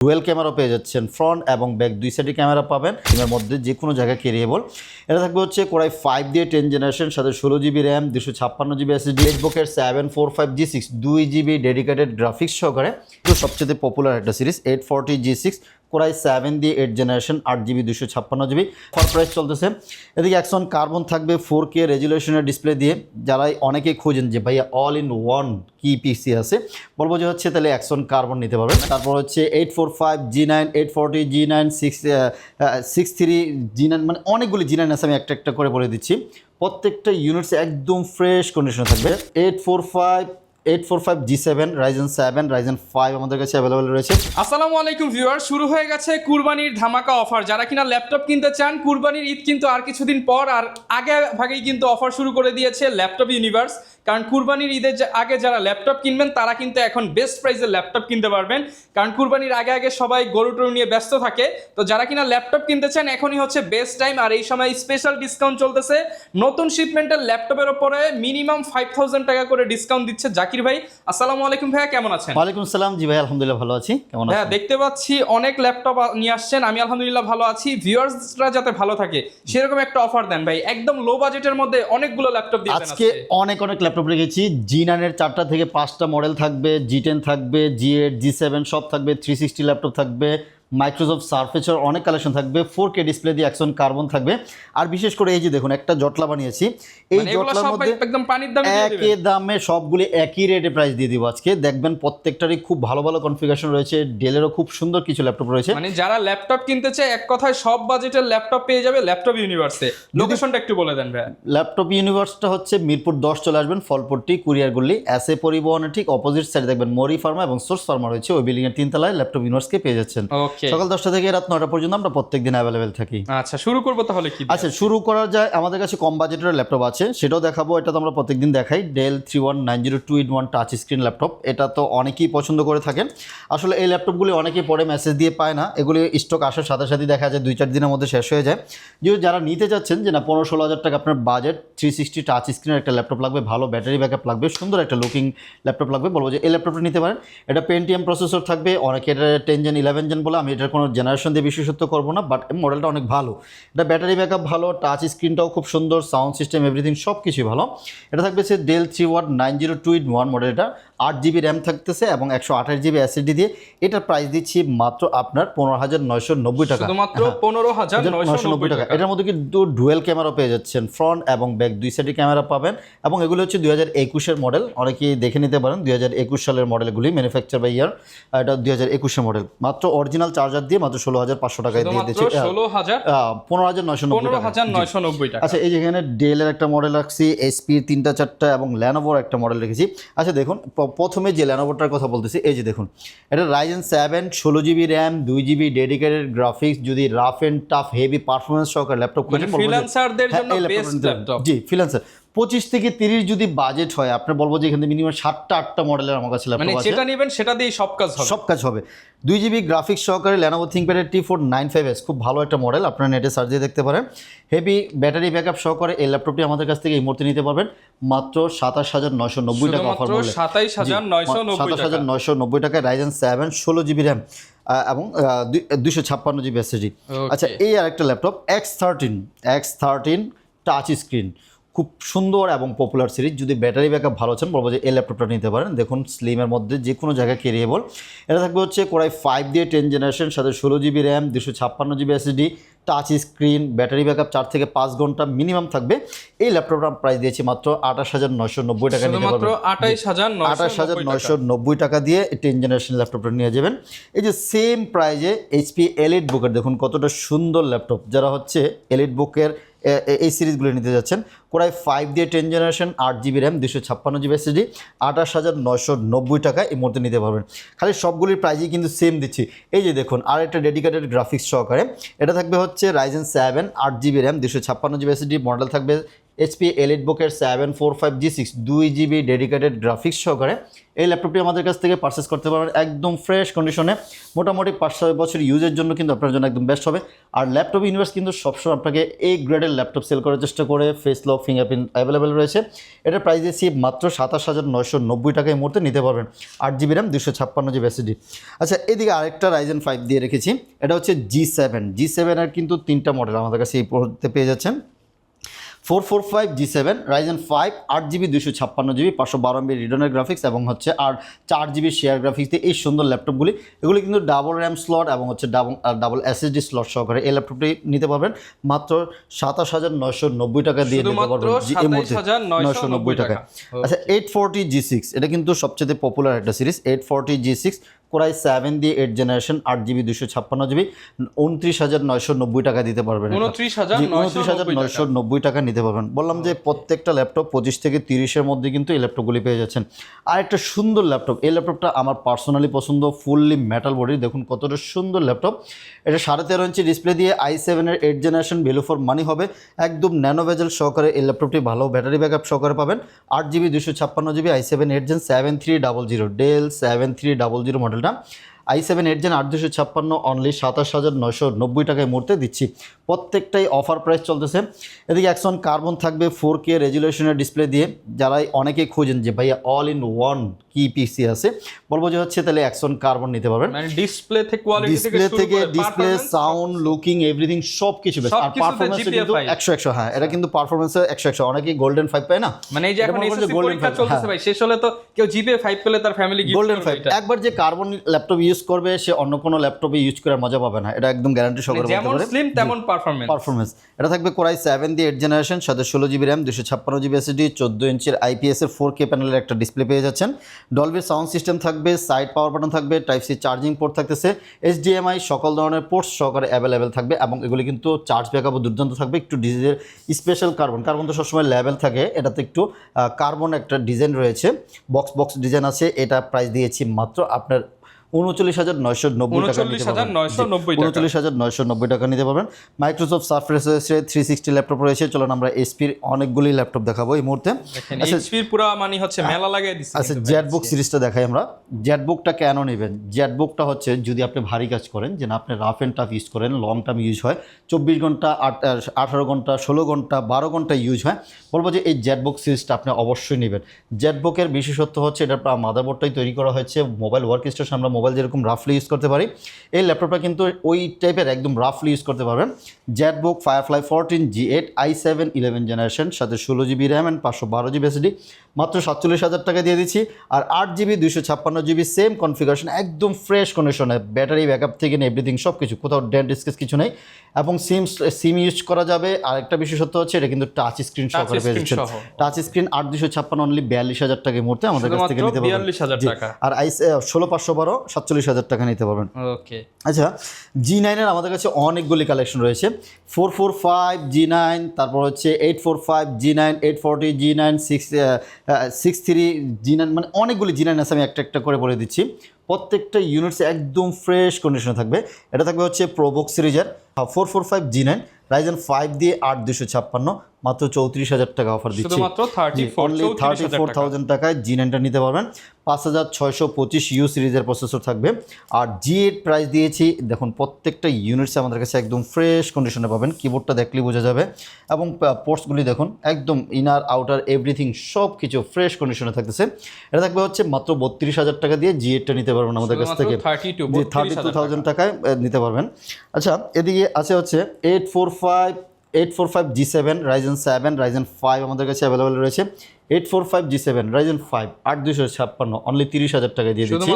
Dual camera পেয়ে যাচ্ছেন, front এবং ব্যাক দুই সাইডে ক্যামেরা পাবেন। এর মধ্যে যে কোনো জায়গায় ক্যারিয়েবল। এটা থাকবে হচ্ছে কোরাই 5 দিয়ে 10 জেনারেশন, সাথে 16 জিবি র্যাম, 256 জিবি এসএসডি, নেটবুকের 745G6 2 জিবি ডেডিকেটেড গ্রাফিক্স সহকারে। তো সবচেয়ে পপুলার একটা সিরিজ 840G6 কোরাই 7 দিয়ে 8 generation, 8 GB 256 GB. For price চলতেছে। এদিকে অ্যাক্সন কার্বন থাকবে 4K রেজুলেশনের ডিসপ্লে দিয়ে। যারাই অনেকেই খোঁজেন যে ভাইয়া অল ইন ওয়ান কি পিসি আছে, বলবো যে হচ্ছে তাহলে অ্যাক্সন কার্বন নিতে পারবেন। তারপর হচ্ছে 845G9, 840G9, 63G9, মানে অনেকগুলি G9 আছে, আমি একটা একটা করে বলে দিচ্ছি। প্রত্যেকটা ইউনিটস একদম ফ্রেশ কন্ডিশনে থাকবে। 845G7, Ryzen 7, Ryzen 5 আমাদের কাছে অ্যাভেলেবল রয়েছে। আসসালামু আলাইকুম ভিউয়ার, শুরু হয়ে গেছে কুরবানির ধামাকা অফার। যারা কিনা ল্যাপটপ কিনতে চান, কুরবানির ঈদ কিন্তু আর কিছুদিন পর, আর আগে ভাগেই কিন্তু অফার শুরু করে দিয়েছে ল্যাপটপ ইউনিভার্স। কারণ কুরবানির ঈদের আগে যারা ল্যাপটপ কিনবেন তারা কিন্তু এখন বেস্ট প্রাইসে ল্যাপটপ কিনতে পারবেন। কারণ কুরবানির আগে আগে সবাই গরু টরু নিয়ে ব্যস্ত থাকে। তো যারা কিনা ল্যাপটপ কিনতে চান এখনই হচ্ছে বেস্ট টাইম। আর এই সময় স্পেশাল ডিসকাউন্ট চলতেছে। নতুন শিপমেন্টের ল্যাপটপের ওপরে মিনিমাম 5000 টাকা করে ডিসকাউন্ট দিচ্ছে জাকির ভাই। আসসালামু আলাইকুম ভাইয়া, কেমন আছেন? ওয়ালাইকুম আসসালাম। জি ভাই, আলহামদুলিল্লাহ ভালো আছি। কেমন আছেন? হ্যাঁ, দেখতে পাচ্ছি অনেক ল্যাপটপ নিয়ে আসছেন। আমি আলহামদুলিল্লাহ ভালো আছি। ভিউয়ার্সরা যাতে ভালো থাকে সেরকম একটা অফার দেন ভাই, একদম লো বাজেটের মধ্যে অনেকগুলো ল্যাপটপ দিয়ে দেন আজকে অনেক ল্যাপটপ রেখেছি। G9 এর 4টা থেকে 5টা মডেল থাকবে, G10 থাকবে, G8, G7 সব থাকবে, 360 ল্যাপটপ থাকবে, মাইক্রোসফট সারফেসের অনেক কালেকশন থাকবে, 4K ডিসপ্লে দিয়ে অ্যাকশন কার্বন থাকবে। আর বিশেষ করে এই যে দেখুন একটা জটলা বানিয়েছি, এই জটলার মধ্যে একদম পানির দামে একই দামে সবগুলি একই রেটে প্রাইস দিয়ে দিব আজকে। দেখবেন প্রত্যেকটারই খুব ভালো ভালো কনফিগারেশন রয়েছে, ডেলেরও খুব সুন্দর কিছু ল্যাপটপ রয়েছে। মানে যারা ল্যাপটপ কিনতে চায় এক কথায় সব বাজেটের ল্যাপটপ পেয়ে যাবে ল্যাপটপ ইউনিভার্সে। লোকেশনটা একটু বলে দেন ভাই। ল্যাপটপ ইউনিভার্সটা হচ্ছে মিরপুর 10 চলে আসবেন, ফলপট্টি কুরিয়ার গল্লি, এসএ পরিবহনের ঠিক অপোজিট সাইডে দেখবেন মরি ফার্মা এবং সোর্স ফার্মা রয়েছে। ওই বিল্ডিং এর 3 তলায় ল্যাপটপ ইউনিভার্সকে পেয়ে যাচ্ছেন। সকাল 10টা থেকে রাত 9টা পর্যন্ত আমরা প্রত্যেকদিন অ্যাভেলেবেল থাকি। আচ্ছা, শুরু করবো তাহলে কি? আচ্ছা, শুরু করা যায়। আমাদের কাছে কম বাজেটের ল্যাপটপ আছে, সেটাও দেখাবো। এটা তো আমরা প্রত্যেকদিন দেখাই, del 31902-in-1 touch screen laptop. এটা তো অনেকেই পছন্দ করে থাকেন। আসলে এই ল্যাপটপগুলি অনেকেই পরে মেসেজ দিয়ে পায় না, এগুলি স্টক আসার সাথে সাথে দেখা যায় 2-4 দিনের মধ্যে শেষ হয়ে যায়। যেহেতু যারা নিতে চাচ্ছেন যে না 15-16 হাজার টাকা আপনার বাজেট, 360 টাচ স্ক্রিনের একটা ল্যাপটপ লাগবে, ভালো ব্যাটারি ব্যাকআপ লাগবে, সুন্দর একটা লুকিং ল্যাপটপ লাগবে, বলবো যে এই ল্যাপটপটা নিতে পারেন। এটা পেন্টিয়াম প্রসেসর থাকবে, অনেকে এটা 10 জেন 11 জেন বলে, আমি এটার কোনো জেনারেশন দিয়ে বিশেষত্ব করবো না, বাট মডেলটা অনেক ভালো। এটা ব্যাটারি ব্যাকআপ ভালো, টাচ স্ক্রিনটাও খুব সুন্দর, সাউন্ড সিস্টেম এভরিথিং সব কিছুই ভালো। এটা থাকবে সে ডেল 31902-in-1 মডেল। এটা 8 জিবি র্যাম থাকতেছে এবং 128 জিবি এসএসডি দিয়ে। এটার প্রাইস দিচ্ছি মাত্র আপনার 15,990 টাকা, শুধুমাত্র 15,990 টাকা। এটার মধ্যে কিন্তু ডুয়েল ক্যামেরা পেয়ে যাচ্ছেন, ফ্রন্ট এবং ব্যাক দুই সাইডে ক্যামেরা পাবেন। এবং এগুলো হচ্ছে 2021-এর মডেল, অনেকেই দেখে নিতে পারেন। 2021 সালের মডেলগুলি ম্যানুফ্যাকচার বাই ইয়ার। এটা 2021-এর মডেল। মাত্র অরিজিনাল চার্জার দিয়ে মাত্র 16,500 টাকায় দিয়ে দিচ্ছে। 15,990 টাকা। আচ্ছা, এই যেখানে ডেলের একটা মডেল রাখছি, এসপির 3টা 4টা এবং ল্যানোভোর একটা মডেল রেখেছি। আচ্ছা দেখুন, প্রথমে যে ল্যানোভোটার কথা বলতেছি, এই যে দেখুন এটা Ryzen 7, 16 GB RAM, 2 GB dedicated graphics. যদি rough and tough heavy performance সহকারে ল্যাপটপ মানে ফ্রিল্যান্সারদের জন্য বেস্ট ল্যাপটপ। জি, ফ্রিল্যান্সার 25 থেকে 30 যদি বাজেট হয়, আপনি বলবো যে এখানে মিনিমাম 7টা-8টা মডেলের আমার কাছে ল্যাপটপ আছে, যেটা নেবেন সেটা দিয়ে সব কাজ হবে। 2 জিবি গ্রাফিক্স সহকারে Lenovo ThinkPad T495S খুব ভালো একটা মডেল, আপনারা নেটে সার্চ দিয়ে দেখতে পারেন। হেভি ব্যাটারি ব্যাকআপ সহকারে এই ল্যাপটপটি আমাদের কাছ থেকে এই মুহূর্তে নিতে পারবেন মাত্র 27,990 টাকা অফার মূল্যে। 27,990 টাকায় Ryzen 7, 16 জিবি র্যাম এবং 256 জিবি এসএসডি। আচ্ছা, এই আর একটা ল্যাপটপ X13 টাচ স্ক্রিন, খুব সুন্দর এবং পপুলার সিরিজ। যদি ব্যাটারি ব্যাকআপ ভালো আছেন, বলবো যে এই ল্যাপটপটা নিতে পারেন। দেখুন স্লিমের মধ্যে যে কোনো জায়গায় ক্যারিয়েবল। এটা থাকবে হচ্ছে কোরাই 5 দিয়ে 10 জেনারেশন, সাথে 16 GB RAM, 256 GB SSD, touch screen, battery backup 4 থেকে 5 ঘন্টা মিনিমাম থাকবে। এই ল্যাপটপটার প্রাইস দিয়েছি মাত্র 28,990 টাকা নিতে পারবেন। 28,990 টাকা দিয়ে 10 জেনারেশন ল্যাপটপটা নিয়ে যাবেন। এই যে সেম প্রাইজে HP এলিট বুকের দেখুন কতটা সুন্দর ল্যাপটপ। যারা হচ্ছে এলিট বুকের এই সিরিজগুলো নিতে যাচ্ছেন, কোরাই 5 দিয়ে 10 generation, 8 GB RAM, 256 GB SSD, 28,990 টাকা এই মুহূর্তে নিতে পারবেন। খালি সবগুলির প্রাইজই কিন্তু সেম দিচ্ছি। এই যে দেখুন আর একটা ডেডিকেটেড গ্রাফিক্স সহকারে, এটা থাকবে হচ্ছে Ryzen 7, 8 GB RAM, 256 GB SSD, model থাকবে HP EliteBook-এর 745G6 2GB dedicated graphics সহকারে এই ল্যাপটপটি আমাদের কাছ থেকে পারচেস করতে পারবেন একদম ফ্রেশ কন্ডিশনে, মোটামুটি 5-6 বছর ইউজের জন্য কিন্তু আপনার জন্য একদম বেস্ট হবে। আর ল্যাপটপ ইউনিভার্স কিন্তু সবসময় আপনাকে এই গ্রেডের ল্যাপটপ সেল করার চেষ্টা করে, ফেস লক ফিঙ্গারপ্রিন্ট অ্যাভেলেবেল রয়েছে। এটার প্রাইস দিয়েছি মাত্র 27,990 টাকায় মুহূর্তে নিতে পারবেন, 8GB RAM 256GB SSD। আচ্ছা, এদিকে আরেকটা Ryzen 5 দিয়ে রেখেছি, এটা হচ্ছে G7 এর কিন্তু 3টা মডেল আমাদের কাছে এই মুহূর্তে পেয়ে যাচ্ছেন। 445G7 Ryzen 5 8GB 256GB 512MB রিডনের graphics এবং হচ্ছে আর 4GB শেয়ার গ্রাফিক্স দিয়ে এই সুন্দর ল্যাপটপগুলি, এগুলি কিন্তু ডাবল র্যাম স্লট এবং হচ্ছে ডাবল SSD স্লট সহকারে এই ল্যাপটপটি নিতে পারবেন মাত্র 27,990 টাকা দিয়ে নিতে পারবেন এই মুহূর্তে 990 টাকা। আচ্ছা, 840G6 এটা কিন্তু সবচেয়ে পপুলার একটা সিরিজ। 840G6 Core i7 দিয়ে 8 জেনারেশন 8GB 256GB 29,990 টাকা দিতে পারবেন। 29,990 টাকা নিতে পারবেন। বললাম যে প্রত্যেকটা ল্যাপটপ 25 থেকে 30-এর মধ্যে কিন্তু এই ল্যাপটপগুলি পেয়ে যাচ্ছেন। আর একটা সুন্দর ল্যাপটপ, এই ল্যাপটপটা আমার পার্সোনালি পছন্দ, ফুললি মেটাল বডি, দেখুন কতটা সুন্দর ল্যাপটপ। এটা 13.5 ইঞ্চি ডিসপ্লে দিয়ে i7-এর 8 জেনারেশন ভ্যালু ফর মানি হবে, একদম ন্যানো বেজেল সহকারে এই ল্যাপটপটি ভালো ব্যাটারি ব্যাকআপ সহকারে পাবেন। 8GB 256GB i7 8 Gen 7300 del 7300 মডেলটা i7 8 Gen 8256 অনলি 27,990 টাকায় মুহূর্তে দিচ্ছি। প্রত্যেকটাই অফার প্রাইস চলতেছে। এদিকে Axon কার্বন থাকবে 4K রেজুলেশনের ডিসপ্লে দিয়ে, যারাই অনেকেই খোঁজেন যে ভাইয়া অল ইন ওয়ান কি পিসি আছে, বলবো যে হচ্ছে তাহলে Axon কার্বন নিতে পারবেন। মানে ডিসপ্লে থেকে কোয়ালিটি থেকে ডিসপ্লে সাউন্ড লুকিং এভরিথিং সবকিছু বেস্ট। আর পারফরম্যান্স কিন্তু 100 হ্যাঁ, এটা কিন্তু পারফরম্যান্সে 100 অনেকেই গোল্ডেন 5 পায় না, মানে এই যে এখন এসএসসি পরীক্ষা চলতেছে ভাই, শেষ হলে তো কেউ জিপিএ 5 পেলে তার ফ্যামিলি গিফট গোল্ডেন 5 একবার যে কার্বন ল্যাপটপ ইউজ করবে সে অন্য কোনো ল্যাপটপে ইউজ করার মজা পাবে না, এটা একদম গ্যারান্টি সহকারে বলতে যেমন পারে। স্লিম তেমন পারফরম্যান্স। এটা থাকবে Core i7 দিয়ে 8 জেনারেশন, সাথে 16GB RAM 256GB SSD 14 ইঞ্চির IPS এর 4K প্যানেলের একটা ডিসপ্লে পেয়ে যাচ্ছেন। ডলবি সাউন্ড সিস্টেম থাকবে, সাইড পাওয়ার বাটন থাকবে, টাইপ সি চার্জিং পোর্ট থাকতেছে, HDMI সকল ধরনের পোর্টস সহকারে অ্যাভেলেবেল থাকবে এবং এগুলি কিন্তু চার্জ ব্যাকআপও দুর্দান্ত থাকবে। একটু ডিজাইনের স্পেশাল কার্বন তো সবসময় লেভেল থাকে, এটাতে একটু কার্বন একটা ডিজাইন রয়েছে, বক্স ডিজাইন আছে। এটা প্রাইস দিয়েছি মাত্র আপনার 39,990 টাকা নিতে পারবেন। 39,990 টাকা নিতে পারবেন। মাইক্রোসফট সারফেস রয়েছে, 360 ল্যাপটপ রয়েছে। চলুন আমরা এইচপির অনেকগুলি ল্যাপটপ দেখাবো এই মুহূর্তে। এইচপির পুরো মানে হচ্ছে মেলা লাগাই দিচ্ছে। আচ্ছা, জেটবুক সিরিজটা দেখাই আমরা। জেটবুকটা কেন নেবেন? জেটবুকটা হচ্ছে যদি আপনি ভারী কাজ করেন, যে না আপনি রাফ অ্যান্ড টাফ ইউজ করেন, লং টার্ম ইউজ হয়, 24 ঘন্টা 18 ঘন্টা 16 ঘন্টা 12 ঘন্টা ইউজ হয়, বলবো যে এই জেটবুক সিরিজটা আপনি অবশ্যই নেবেন। জেটবুকের বিশেষত্ব হচ্ছে এটা মাদারবোর্ডটাই তৈরি করা হয়েছে মোবাইল ওয়ার্ক স্টেশন, আমরা মোবাইল যেরকম রাফলি ইউজ করতে পারি, এই ল্যাপটপটা কিন্তু ওই টাইপের একদম রাফলি ইউজ করতে পারবেন। Jetbook Firefly 14 G8 i7 11 generation, সাথে 16GB RAM and 512GB SSD, মাত্র 47,000 টাকা দিয়ে দিচ্ছি। আর 8GB 256GB সেম কনফিগারেশন, একদম ফ্রেশ কন্ডিশনে, ব্যাটারি ব্যাকআপ থেকে নিয়ে এভরিথিং সব কিছু, কোথাও ডেন্ট স্কেচ কিছু নেই এবং সিম ইউজ করা যাবে। আর একটা বিশেষত্ব হচ্ছে এটা কিন্তু টাচ স্ক্রিন সহকারে পেয়ে যাচ্ছেন। টাচ স্ক্রিন 8,256 অনলি 42,000 টাকা এই মুহূর্তে আমাদের কাছ থেকে নিতে পারবেন। 42,000 টাকা। আর 16,512 47,000 টাকা নিতে পারবেন। ওকে। আচ্ছা, G9 এর আমাদের কাছে অনেকগুলি কালেকশন রয়েছে। 445G9, তারপর হচ্ছে 845G9, 840G9, 63G9, মানে অনেকগুলি G9 আছে, আমি একটা করে বলে দিচ্ছি। প্রত্যেকটা ইউনিটস একদম ফ্রেশ কন্ডিশনে থাকবে। এটা থাকবে হচ্ছে প্রোবুক সিরিজের 445G9 Ryzen 5 দিয়ে 8256, মাত্র 34,000 টাকা অফার দিচ্ছি। শুধুমাত্র 34,000 টাকায় G9টা নিতে পারবেন। 5,625U সিরিজের প্রসেসর থাকবে। আর G8 প্রাইস দিয়েছি, দেখুন প্রত্যেকটা ইউনিটস আমাদের কাছে একদম ফ্রেশ কন্ডিশনে পাবেন, কিবোর্ডটা দেখলেই বোঝা যাবে এবং পোর্টসগুলি দেখুন একদম ইনার আউটার এভরিথিং সব কিছু ফ্রেশ কন্ডিশনে থাকতেছে। এটা থাকবে হচ্ছে মাত্র 32,000 টাকা দিয়ে G8টা নিতে পারবেন আমাদের কাছ থেকে, 32,000 টাকায় নিতে পারবেন। আচ্ছা, এদিকে আছে হচ্ছে 845G7 Ryzen 7 Ryzen 5 আমাদের কাছে অ্যাভেলেবেল রয়েছে। 845G7 Ryzen 5 8256 অনলি 30,000 টাকা দিয়ে দিচ্ছি,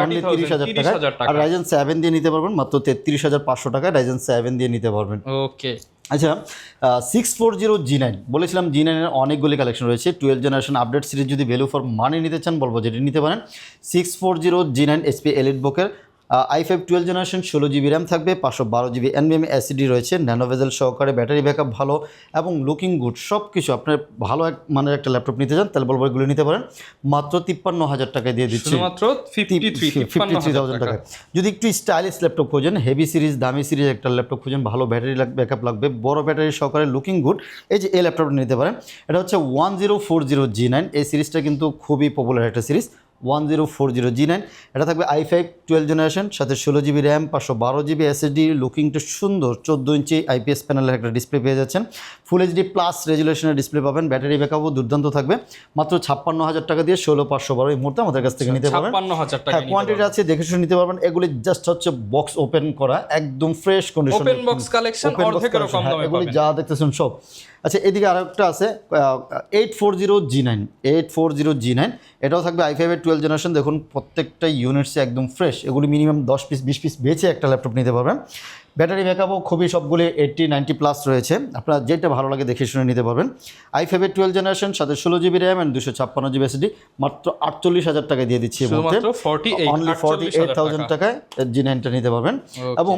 অনলি 30,000 টাকা। আর Ryzen 7 দিয়ে নিতে পারবেন মাত্র 33,500 টাকা, Ryzen 7 দিয়ে নিতে পারবেন। ওকে। আচ্ছা, 640G9 বলেছিলাম, G9 এর অনেকগুলি কালেকশন রয়েছে। 12 জেনারেশন আপডেট সিরিজ যদি ভ্যালু ফর মানি নিতে চান, বলবো যেটি নিতে পারেন। 640G9 HP EliteBook-এর i5 12 generation 16 GB RAM থাকবে, 512 GB NVMe SSD রয়েছে, ন্যানোভেজেল সহকারে, ব্যাটারি ব্যাকআপ ভালো এবং লুকিং গুড, সব কিছু। আপনার ভালো মানের একটা ল্যাপটপ নিতে চান তাহলে বলবো এগুলো নিতে পারেন। মাত্র 53,000 টাকায় দিয়ে দিচ্ছি, শুধুমাত্র 53,000 টাকায়। যদি একটু স্টাইলিশ ল্যাপটপ খোঁজেন, হেভি সিরিজ, দামি সিরিজ একটা ল্যাপটপ খোঁজেন, ভালো ব্যাটারি ব্যাকআপ লাগবে, বড় ব্যাটারি সহকারে, লুকিং গুড, এই যে এই ল্যাপটপটা নিতে পারেন। এটা হচ্ছে 1040G9, এই সিরিজটা কিন্তু খুবই পপুলার একটা সিরিজ। 1040G9, এটা থাকবে i5 12 জেনারেশন, সাথে 16 GB র্যাম, 512 GB SSD, লুকিংটা সুন্দর, 14 ইঞ্চি IPS প্যানেলের একটা ডিসপ্লে পেয়ে যাচ্ছেন, ফুল HD প্লাস রেজুলেশনের ডিসপ্লে পাবেন, ব্যাটারি ব্যাকআপও দুর্দান্ত থাকবে। মাত্র 56,000 টাকা দিয়ে 16512 এই মুহূর্তে আমাদের কাছ থেকে নিতে পারবেন। 56,000 টাকা। হ্যাঁ, কোয়ান্টিটি আছে, দেখে শুনে নিতে পারবেন। এগুলি জাস্ট হচ্ছে বক্স ওপেন করা, একদম fresh condition, open box collection, অর্ধেকেরও কম দামে এগুলি পাবেন। যা দেখতেছেন সব। আচ্ছা, এদিকে আরেকটা আছে 840G9, এটাও থাকবে i5 এর 12 জেনারেশন। দেখুন প্রত্যেকটা ইউনিটসে একদম ফ্রেশ, এগুলি মিনিমাম 10 পিস 20 পিস বেচে একটা ল্যাপটপ নিতে পারবেন। ব্যাটারি ব্যাকআপও খুবই সবগুলি 80-90 প্লাস রয়েছে, আপনার যেটা ভালো লাগে দেখে শুনে নিতে পারবেন। i5 এর 12 জেনারেশন, সাথে 16 GB RAM and 256 GB SSD, মাত্র 48,000 টাকায় দিয়ে দিচ্ছি। শুধুমাত্র 48,000 টাকায় G9টা নিতে পারবেন। এবং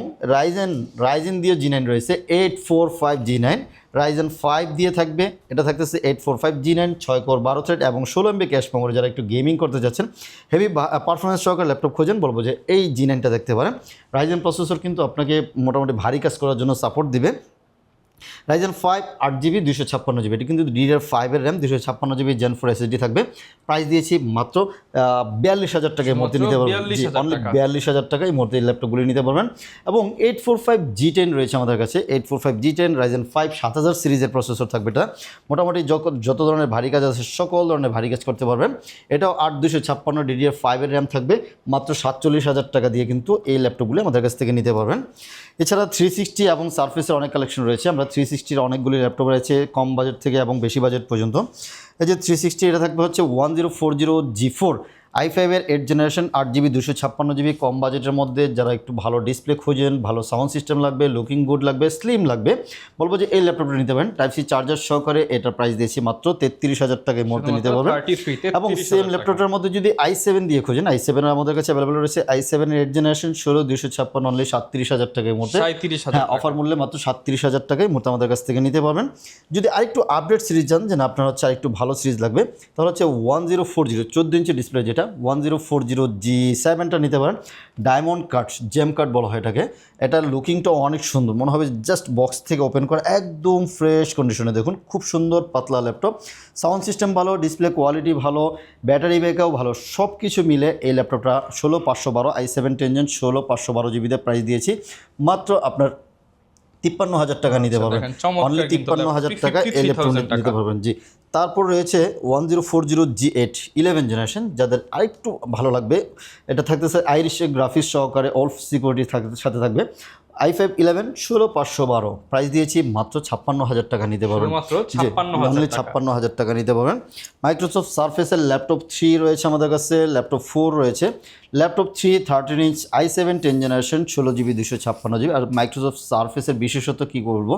রাইজেন দিয়ে G9 রয়েছে, 845G9 Ryzen 5 দিয়ে থাকবে। এটা থাকতেছে 845G9, 6 কোর 12 থ্রেড এবং 16 MB ক্যাশ মেমোরি। যারা একটু গেমিং করতে যাচ্ছেন, হেভি পারফরমেন্স সহকারে ল্যাপটপ খোঁজেন, বলবো যে এই G9টা দেখতে পারেন। রাইজেন প্রসেসর কিন্তু আপনাকে মোটামুটি ভারী কাজ করার জন্য সাপোর্ট দিবে। Ryzen 5 8GB 256GB, এটি কিন্তু DDR5 এর র্যাম, 256GB Gen 4 SSD থাকবে। প্রাইস দিয়েছি মাত্র 42,000 টাকায় মধ্যে নিতে পারবেন, অনলি 42,000 টাকায় মধ্যে এই ল্যাপটপগুলি নিতে পারবেন। এবং 845G10 রয়েছে আমাদের কাছে, 845G10 Ryzen 5 7000 সিরিজের প্রসেসর থাকবে। এটা মোটামুটি যত ধরনের ভারী কাজ আছে সকল ধরনের ভারী কাজ করতে পারবেন। এটাও 8256 DDR5 এর র্যাম থাকবে। মাত্র 47,000 টাকা দিয়ে কিন্তু এই ল্যাপটপগুলি আমাদের কাছ থেকে নিতে পারবেন। এছাড়া 360 এবং সারফেসের অনেক কালেকশন রয়েছে। আমরা 360-র অনেকগুলি ল্যাপটপ রয়েছে, কম বাজেট থেকে এবং বেশি বাজেট পর্যন্ত। এই যে 360, এটা থাকবে হচ্ছে 1040G4 i5 এর 8 জেনারেশন, 8GB 256GB, কম বাজেটের মধ্যে। যারা একটু ভালো ডিসপ্লে খোঁজেন, ভালো সাউন্ড সিস্টেম লাগবে, লুকিং গুড লাগবে, স্লিম লাগবে, বলবো যে এই ল্যাপটপটা নিতে পারেন। টাইপ-সি চার্জার সহকারে। এটার প্রাইস দিয়েছি মাত্র 33,000 টাকার মধ্যে নিতে পারবেন। এবং সেম ল্যাপটপটার মধ্যে যদি i7 দিয়ে খোঁজেন, i7 এর আমাদের কাছে অ্যাভেলেবল রয়েছে। i7 এর 8 জেনারেশন 16 অনলি 37,000 টাকার মধ্যে। হ্যাঁ, অফার মূল্যে মাত্র 37,000 টাকায় মধ্যে আমাদের কাছ থেকে নিতে পারবেন। যদি আরেকটু আপডেট সিরিজ চান, যে না আপনার হচ্ছে আরেকটু ভালো সিরিজ লাগবে, তাহলে হচ্ছে 1040 14 ইঞ্চি ডিসপ্লে, যেটা 1040G7টা নিতে পারেন। ডায়মন্ড কাট, জেম কাট বলা হয় এটাকে। এটার লুকিংটাও অনেক সুন্দর, মনে হবে জাস্ট বক্স থেকে ওপেন করা, একদম ফ্রেশ কন্ডিশনে। দেখুন খুব সুন্দর পাতলা ল্যাপটপ, সাউন্ড সিস্টেম ভালো, ডিসপ্লে কোয়ালিটি ভালো, ব্যাটারি ব্যাকআপ ভালো, সব কিছু মিলে এই ল্যাপটপটা 16512 i7 10 Gen 16512GB প্রাইস দিয়েছি। মাত্র আপনার 53,000 টাকা নিতে পারবেন, অনলি 53,000 টাকা এই ল্যাপটপ নিতে পারবেন। জি, তারপর রয়েছে 1040G8 11 জেনারেশন, যাদের আরেকটু ভালো লাগবে। এটা থাকতেছে আইরিশের গ্রাফিক্স সহকারে, ওলফ সিকিউরিটি সাথে থাকবে। i5 11 16512 প্রাইস দিয়েছি মাত্র 56,000 টাকা নিতে পারবেন, অনলি 56,000 টাকা নিতে পারবেন। মাইক্রোসফট সারফেসের ল্যাপটপ 3 রয়েছে আমাদের কাছে, ল্যাপটপ 4 রয়েছে। Laptop 3 13 inch i7 10 generation 16GB 256GB। আর মাইক্রোসফট সারফেসের বিশেষত কী বলবো,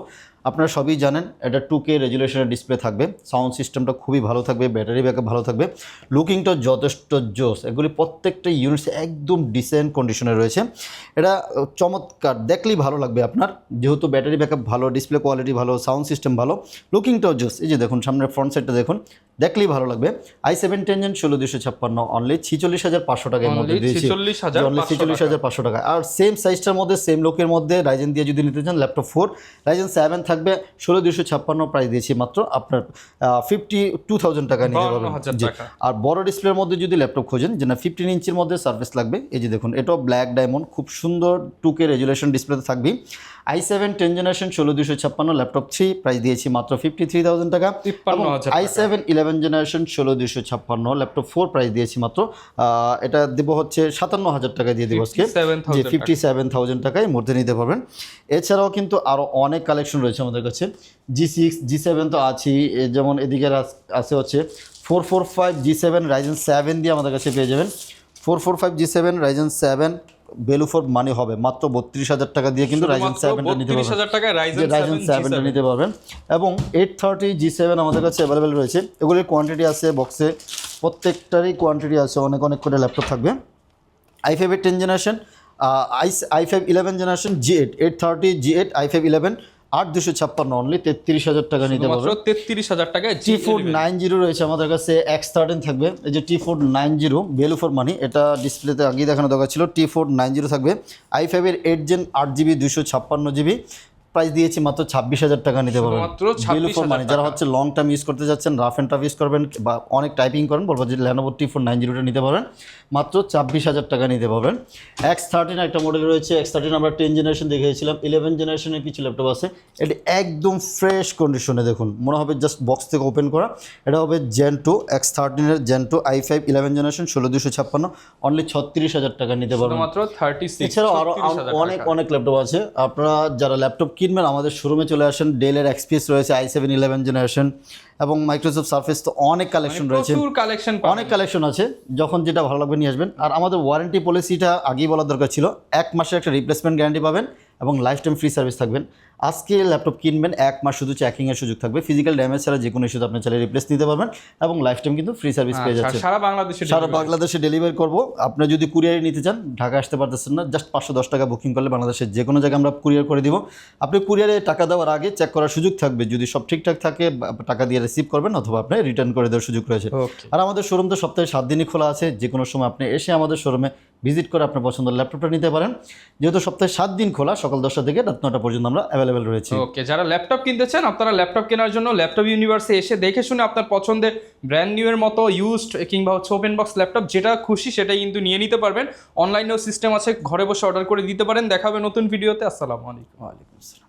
আপনারা সবই জানেন, এটা 2K রেজুলেশনের ডিসপ্লে থাকবে, সাউন্ড সিস্টেমটা খুবই ভালো থাকবে, ব্যাটারি ব্যাকআপ ভালো থাকবে, লুকিংটা যথেষ্ট জোস। এগুলি প্রত্যেকটা ইউনিটস একদম ডিসেন্ট কন্ডিশনে রয়েছে। এটা চমৎকার, দেখলেই ভালো লাগবে আপনার, যেহেতু ব্যাটারি ব্যাকআপ ভালো, ডিসপ্লে কোয়ালিটি ভালো, সাউন্ড সিস্টেম ভালো, লুকিংটাও জোস। এই যে দেখুন সামনের ফ্রন্ট সাইডটা দেখুন, দেখলেই ভালো লাগবে। i7 10 Gen 16256 অনলি 46,500 টাকার মধ্যে দিয়েছি, অনলি 46,500 টাকা। আর সেম সাইজটার মধ্যে, সেম লোকের মধ্যে রাইজেন দিয়ে যদি নিতে চান, ল্যাপটপ 4 Ryzen 7 থাকবে 16256 প্রাইস দিয়েছি মাত্র আপনার 52,000 টাকা নিতে পারবেন। আর বড় ডিসপ্লের মধ্যে যদি ল্যাপটপ খোঁজেন, যে না 15 ইঞ্চির মধ্যে সার্ফেস লাগবে, এই যে দেখুন এটাও ব্ল্যাক ডায়মন্ড, খুব সুন্দর 2K রেজুলেশন ডিসপ্লেতে থাকবে। i7 10 জেনারেশন 16256 ল্যাপটপ 3 প্রাইস দিয়েছি মাত্র 53,000 টাকা। i7 11 জেনারেশন 16256 ল্যাপটপ 4 প্রাইস দিয়েছি মাত্র এটা দেবো হচ্ছে 57,000 টাকা দিয়ে দেবো আজকে, যে 57,000 টাকায় মধ্যে নিতে পারবেন। এছাড়াও কিন্তু আরও অনেক কালেকশন রয়েছে আমাদের কাছে। G6 G7 তো আছেই, যেমন এদিকে আছে হচ্ছে 445G7 Ryzen 7 দিয়ে আমাদের কাছে পেয়ে যাবেন। 445G7 Ryzen 7 value for money হবে মাত্র 32,000 টাকা দিয়ে কিন্তু Ryzen 7টা নিতে পারবেন, Ryzen 7টা নিতে পারবেন। এবং 830G7 আমাদের কাছে অ্যাভেলেবেল রয়েছে। এগুলির কোয়ান্টিটি আছে বক্সে, প্রত্যেকটারই কোয়ান্টিটি আছে, অনেক করে ল্যাপটপ থাকবে। i5 10 generation i5 11 generation G8 830 G8 i5 11 8,256 only 33,000 টাকা নিতে মাত্র পারবেন। 33,000 টাকায় T490 রয়েছে আমাদের কাছে, X13 থাকবে, এই যে T490 ভ্যালু ফর মানি, এটা ডিসপ্লেতে আগেই দেখানো দরকার ছিল। T490 থাকবে, i5 এর 8 জেন 8GB 256GB, প্রাইস দিয়েছি মাত্র 26,000 টাকা নিতে পারবেন। মাত্র ভ্যালু ফর 26,000 মানি, যারা হচ্ছে লং টাইম ইউজ করতে যাচ্ছেন, রাফ অ্যান্ড টাফ ইউজ করবেন বা অনেক টাইপিং করেন, বলবো যে Lenovo T490 নিতে পারবেন, মাত্র 26,000 টাকা নিতে পারবেন। X13 একটা মডেল রয়েছে, X13 আমরা 10 জেনারেশন দেখিয়েছিলাম, 11 জেনারেশনের কিছু ল্যাপটপ আছে, এটি একদম ফ্রেশ কন্ডিশনে, দেখুন মনে হবে জাস্ট বক্স থেকে ওপেন করা। এটা হবে Gen 2 X13 এর Gen 2 i5 11 জেনারেশন 16,256, অনলি 36,000 টাকা নিতে পারবেন। মাত্র 36। এছাড়াও আরও অনেক ল্যাপটপ আছে। আপনারা যারা ল্যাপটপ কিনবেন আমাদের শোরুমে চলে আসেন। ডেলের XPS রয়েছে i7 11 জেনারেশন, এবং মাইক্রোসফট সার্ফেস, তো অনেক কালেকশন রয়েছে, প্রচুর কালেকশন, অনেক কালেকশন আছে, যখন যেটা ভালো লাগবে নিয়ে আসবেন। আর আমাদের ওয়ারেন্টি পলিসিটা আগেই বলার দরকার ছিল, 1 মাসের একটা রিপ্লেসমেন্ট গ্যারান্টি পাবেন এবং লাইফ টাইম ফ্রি সার্ভিস থাকবেন। আজকে ল্যাপটপ কিনবেন, 1 মাস শুধু চেকিংয়ের সুযোগ থাকবে, ফিজিক্যাল ড্যামেজ ছাড়া যে কোনো ইস্যুতে আপনি চাইলে রিপ্লেস নিতে পারবেন এবং লাইফ টাইম কিন্তু ফ্রি সার্ভিস পেয়ে যাচ্ছেন। সারা বাংলাদেশে ডেলিভারি করব। আপনি যদি কুরিয়ারে নিতে চান, ঢাকা আসতে পারতেছেন না, জাস্ট 510 টাকা বুকিং করলে বাংলাদেশের যে কোনো জায়গায় আমরা কুরিয়ার করে দিব। আপনি কুরিয়ারে টাকা দেওয়ার আগে চেক করার সুযোগ থাকবে, যদি সব ঠিকঠাক থাকে টাকা দিয়ে রিসিভ করবেন, অথবা আপনি রিটার্ন করে দেওয়ার সুযোগ রয়েছে। আর আমাদের শোরুম তো সপ্তাহে 7 দিনই খোলা আছে, যে কোনো সময় আপনি এসে আমাদের শোরুমে ভিজিট করে আপনার পছন্দের ল্যাপটপটা নিতে পারেন। যেহেতু সপ্তাহে 7 দিন খোলা, সকাল 10টা থেকে রাত 9টা পর্যন্ত আমরা অ্যাভেলেবেল রয়েছি। ওকে, যারা ল্যাপটপ কিনতে চান, আপনারা ল্যাপটপ কেনার জন্য ল্যাপটপ ইউনিভার্সে এসে দেখে শুনে আপনার পছন্দের ব্র্যান্ড নিউ এর মতো ইউজড কিংবা হচ্ছে ওপেন বক্স ল্যাপটপ যেটা খুশি সেটাই কিন্তু নিয়ে নিতে পারবেন। অনলাইনেও সিস্টেম আছে, ঘরে বসে অর্ডার করে দিতে পারেন। দেখা হবে নতুন ভিডিওতে। আসসালামু আলাইকুম। ওয়ালাইকুম আসসালাম।